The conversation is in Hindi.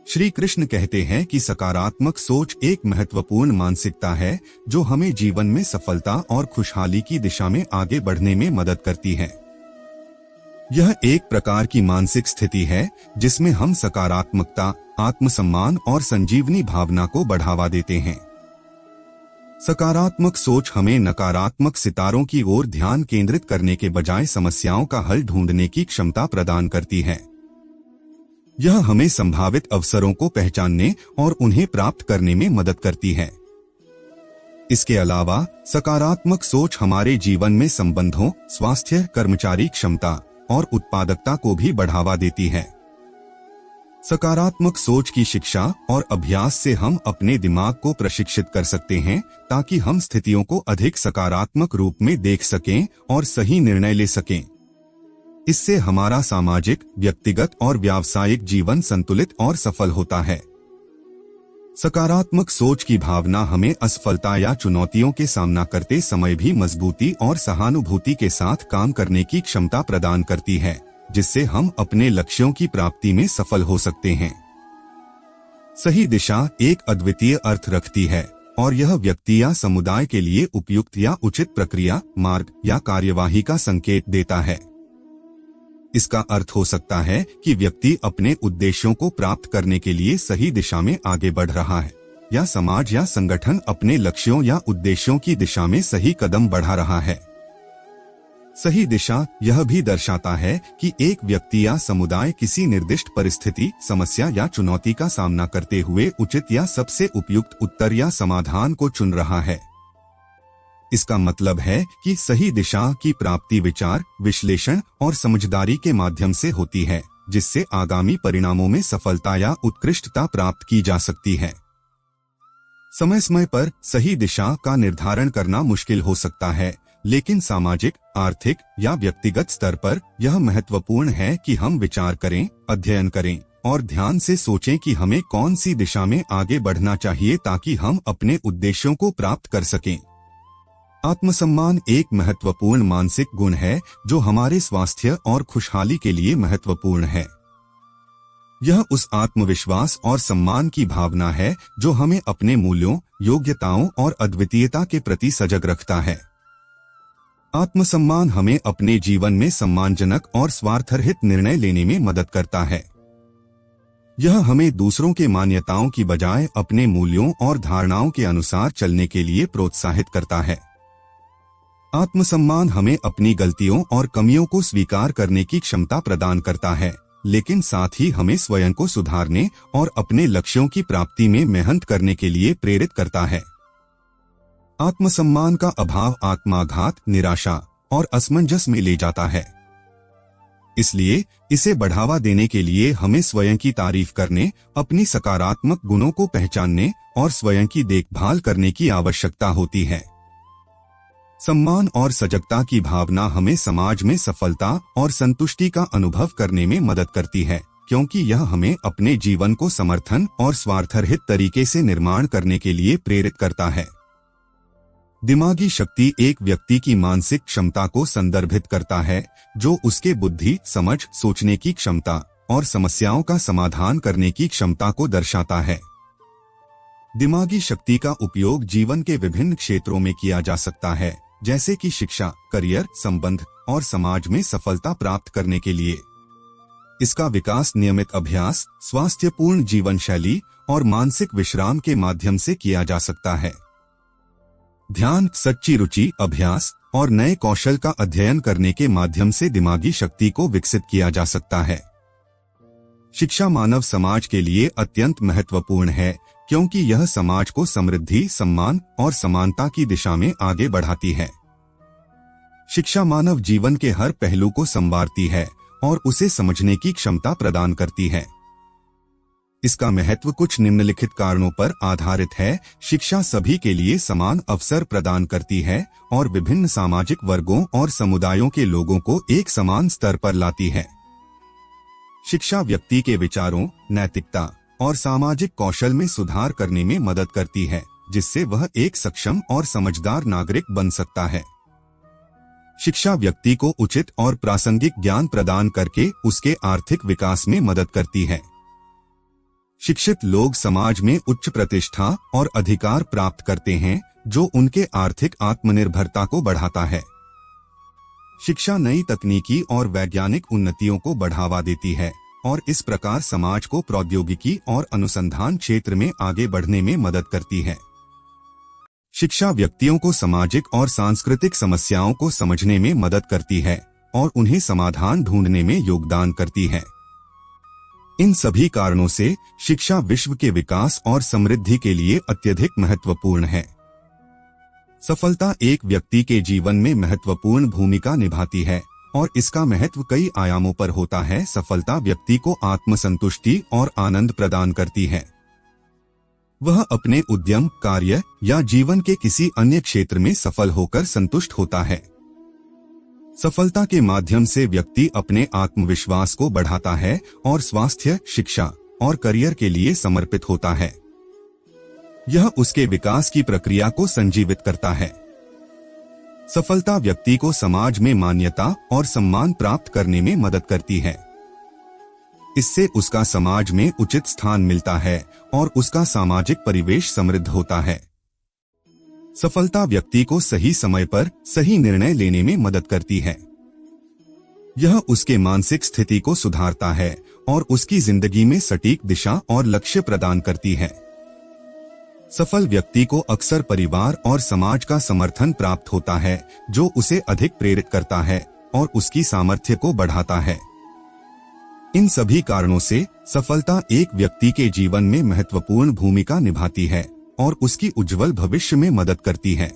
श्री कृष्ण कहते हैं कि सकारात्मक सोच एक महत्वपूर्ण मानसिकता है जो हमें जीवन में सफलता और खुशहाली की दिशा में आगे बढ़ने में मदद करती है। यह एक प्रकार की मानसिक स्थिति है जिसमें हम सकारात्मकता, आत्मसम्मान और संजीवनी भावना को बढ़ावा देते हैं। सकारात्मक सोच हमें नकारात्मक सितारों की ओर ध्यान केंद्रित करने के बजाय समस्याओं का हल ढूंढने की क्षमता प्रदान करती है। यह हमें संभावित अवसरों को पहचानने और उन्हें प्राप्त करने में मदद करती है। इसके अलावा सकारात्मक सोच हमारे जीवन में संबंधों, स्वास्थ्य, कर्मचारी क्षमता और उत्पादकता को भी बढ़ावा देती है। सकारात्मक सोच की शिक्षा और अभ्यास से हम अपने दिमाग को प्रशिक्षित कर सकते हैं ताकि हम स्थितियों को अधिक सकारात्मक रूप में देख सकें और सही निर्णय ले सकें। इससे हमारा सामाजिक, व्यक्तिगत और व्यावसायिक जीवन संतुलित और सफल होता है। सकारात्मक सोच की भावना हमें असफलता या चुनौतियों के सामना करते समय भी मजबूती और सहानुभूति के साथ काम करने की क्षमता प्रदान करती है, जिससे हम अपने लक्ष्यों की प्राप्ति में सफल हो सकते हैं। सही दिशा एक अद्वितीय अर्थ रखती है और यह व्यक्ति या समुदाय के लिए उपयुक्त या उचित प्रक्रिया, मार्ग या कार्यवाही का संकेत देता है। इसका अर्थ हो सकता है कि व्यक्ति अपने उद्देश्यों को प्राप्त करने के लिए सही दिशा में आगे बढ़ रहा है, या समाज या संगठन अपने लक्ष्यों या उद्देश्यों की दिशा में सही कदम बढ़ा रहा है। सही दिशा यह भी दर्शाता है कि एक व्यक्ति या समुदाय किसी निर्दिष्ट परिस्थिति, समस्या या चुनौती का सामना करते हुए उचित या सबसे उपयुक्त उत्तर या समाधान को चुन रहा है। इसका मतलब है कि सही दिशा की प्राप्ति विचार, विश्लेषण और समझदारी के माध्यम से होती है, जिससे आगामी परिणामों में सफलता या उत्कृष्टता प्राप्त की जा सकती है। समय समय पर सही दिशा का निर्धारण करना मुश्किल हो सकता है, लेकिन सामाजिक, आर्थिक या व्यक्तिगत स्तर पर यह महत्वपूर्ण है कि हम विचार करें, अध्ययन करें और ध्यान से सोचें कि हमें कौन सी दिशा में आगे बढ़ना चाहिए ताकि हम अपने उद्देश्यों को प्राप्त कर सकें। आत्मसम्मान एक महत्वपूर्ण मानसिक गुण है जो हमारे स्वास्थ्य और खुशहाली के लिए महत्वपूर्ण है। यह उस आत्मविश्वास और सम्मान की भावना है जो हमें अपने मूल्यों, योग्यताओं और अद्वितीयता के प्रति सजग रखता है। आत्मसम्मान हमें अपने जीवन में सम्मानजनक और स्वार्थरहित निर्णय लेने में मदद करता है। यह हमें दूसरों के मान्यताओं की बजाय अपने मूल्यों और धारणाओं के अनुसार चलने के लिए प्रोत्साहित करता है। आत्मसम्मान हमें अपनी गलतियों और कमियों को स्वीकार करने की क्षमता प्रदान करता है, लेकिन साथ ही हमें स्वयं को सुधारने और अपने लक्ष्यों की प्राप्ति में मेहनत करने के लिए प्रेरित करता है। आत्मसम्मान का अभाव आत्माघात, निराशा और असमंजस में ले जाता है। इसलिए इसे बढ़ावा देने के लिए हमें स्वयं की तारीफ करने, अपनी सकारात्मक गुणों को पहचानने और स्वयं की देखभाल करने की आवश्यकता होती है। सम्मान और सजगता की भावना हमें समाज में सफलता और संतुष्टि का अनुभव करने में मदद करती है, क्योंकि यह हमें अपने जीवन को समर्थन और स्वार्थरहित तरीके से निर्माण करने के लिए प्रेरित करता है। दिमागी शक्ति एक व्यक्ति की मानसिक क्षमता को संदर्भित करता है, जो उसके बुद्धि, समझ, सोचने की क्षमता और समस्याओं का समाधान करने की क्षमता को दर्शाता है। दिमागी शक्ति का उपयोग जीवन के विभिन्न क्षेत्रों में किया जा सकता है, जैसे कि शिक्षा, करियर, संबंध और समाज में सफलता प्राप्त करने के लिए। इसका विकास नियमित अभ्यास, स्वास्थ्यपूर्ण जीवन शैली और मानसिक विश्राम के माध्यम से किया जा सकता है। ध्यान, सच्ची रुचि, अभ्यास और नए कौशल का अध्ययन करने के माध्यम से दिमागी शक्ति को विकसित किया जा सकता है। शिक्षा मानव समाज के लिए अत्यंत महत्वपूर्ण है, क्योंकि यह समाज को समृद्धि, सम्मान और समानता की दिशा में आगे बढ़ाती है। शिक्षा मानव जीवन के हर पहलू को संवारती है और उसे समझने की क्षमता प्रदान करती है। इसका महत्व कुछ निम्नलिखित कारणों पर आधारित है। शिक्षा सभी के लिए समान अवसर प्रदान करती है और विभिन्न सामाजिक वर्गों और समुदायों के लोगों को एक समान स्तर पर लाती है। शिक्षा व्यक्ति के विचारों, नैतिकता और सामाजिक कौशल में सुधार करने में मदद करती है, जिससे वह एक सक्षम और समझदार नागरिक बन सकता है। शिक्षा व्यक्ति को उचित और प्रासंगिक ज्ञान प्रदान करके उसके आर्थिक विकास में मदद करती है। शिक्षित लोग समाज में उच्च प्रतिष्ठा और अधिकार प्राप्त करते हैं, जो उनके आर्थिक आत्मनिर्भरता को बढ़ाता है। शिक्षा नई तकनीकी और वैज्ञानिक उन्नतियों को बढ़ावा देती है और इस प्रकार समाज को प्रौद्योगिकी और अनुसंधान क्षेत्र में आगे बढ़ने में मदद करती है। शिक्षा व्यक्तियों को सामाजिक और सांस्कृतिक समस्याओं को समझने में मदद करती है और उन्हें समाधान ढूंढने में योगदान करती है। इन सभी कारणों से शिक्षा विश्व के विकास और समृद्धि के लिए अत्यधिक महत्वपूर्ण है। सफलता एक व्यक्ति के जीवन में महत्वपूर्ण भूमिका निभाती है और इसका महत्व कई आयामों पर होता है। सफलता व्यक्ति को आत्मसंतुष्टि और आनंद प्रदान करती है। वह अपने उद्यम, कार्य या जीवन के किसी अन्य क्षेत्र में सफल होकर संतुष्ट होता है। सफलता के माध्यम से व्यक्ति अपने आत्मविश्वास को बढ़ाता है और स्वास्थ्य, शिक्षा और करियर के लिए समर्पित होता है। यह उसके विकास की प्रक्रिया को संजीवित करता है। सफलता व्यक्ति को समाज में मान्यता और सम्मान प्राप्त करने में मदद करती है। इससे उसका समाज में उचित स्थान मिलता है और उसका सामाजिक परिवेश समृद्ध होता है। सफलता व्यक्ति को सही समय पर सही निर्णय लेने में मदद करती है। यह उसके मानसिक स्थिति को सुधारता है और उसकी जिंदगी में सटीक दिशा और लक्ष्य प्रदान करती है। सफल व्यक्ति को अक्सर परिवार और समाज का समर्थन प्राप्त होता है, जो उसे अधिक प्रेरित करता है और उसकी सामर्थ्य को बढ़ाता है। इन सभी कारणों से सफलता एक व्यक्ति के जीवन में महत्वपूर्ण भूमिका निभाती है और उसकी उज्जवल भविष्य में मदद करती है।